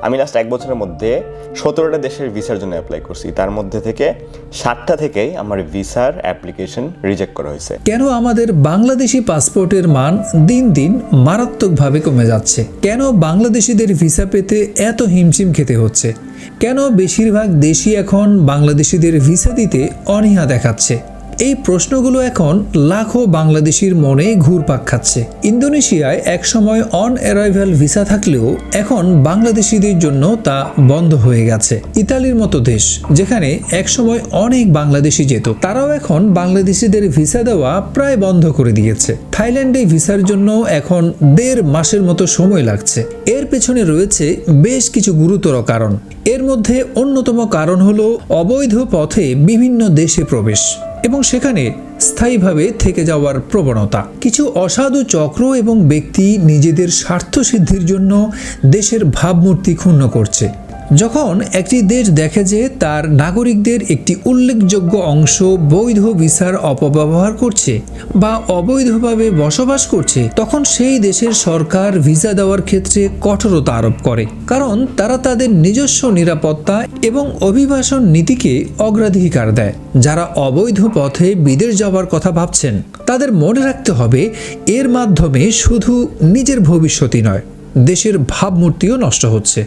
আমি লাস্ট 1 বছরের মধ্যে 17টা দেশের ভিসার জন্য অ্যাপ্লাই করছি, তার মধ্যে থেকে 7টা থেকেই আমার ভিসার অ্যাপ্লিকেশন রিজেক্ট করা হয়েছে। কেন আমাদের বাংলাদেশি পাসপোর্টের মান দিন দিন মারাত্মকভাবে কমে যাচ্ছে? কেন বাংলাদেশিদের ভিসা পেতে এত হিমশিম খেতে হচ্ছে? কেন বেশিরভাগ দেশই এখন বাংলাদেশিদের ভিসা দিতে অনীহা দেখাচ্ছে? এই প্রশ্নগুলো এখন লাখো বাংলাদেশির মনে ঘুরপাক খাচ্ছে। ইন্দোনেশিয়ায় একসময় অন অ্যারাইভাল ভিসা থাকলেও এখন বাংলাদেশিদের জন্য তা বন্ধ হয়ে গেছে। ইতালির মতো দেশ, যেখানে একসময় অনেক বাংলাদেশি যেত, তারাও এখন বাংলাদেশিদের ভিসা দেওয়া প্রায় বন্ধ করে দিয়েছে। থাইল্যান্ডে ভিসার জন্য এখন 1.5 মাসের মতো সময় লাগছে। এর পেছনে রয়েছে বেশ কিছু গুরুতর কারণ। এর মধ্যে অন্যতম কারণ হলো অবৈধ পথে বিভিন্ন দেশে প্রবেশ এবং সেখানে স্থায়ীভাবে থেকে যাওয়ার প্রবণতা। কিছু অসাধু চক্র এবং ব্যক্তি নিজেদের স্বার্থ সিদ্ধির জন্য দেশের ভাবমূর্তি ক্ষুণ্ণ করছে। যখন একটি দেশ দেখে যে তার নাগরিকদের একটি উল্লেখযোগ্য অংশ বৈধ ভিসার অপব্যবহার করছে বা অবৈধভাবে বসবাস করছে, তখন সেই দেশের সরকার ভিসা দেওয়ার ক্ষেত্রে কঠোরতা আরোপ করে, কারণ তারা তাদের নিজস্ব নিরাপত্তা এবং অভিবাসন নীতিকে অগ্রাধিকার দেয়। যারা অবৈধ পথে বিদেশ যাওয়ার কথা ভাবছেন, তাদের মনে রাখতে হবে এর মাধ্যমে শুধু নিজের ভবিষ্যৎই নয়, দেশের ভাবমূর্তিও নষ্ট হচ্ছে।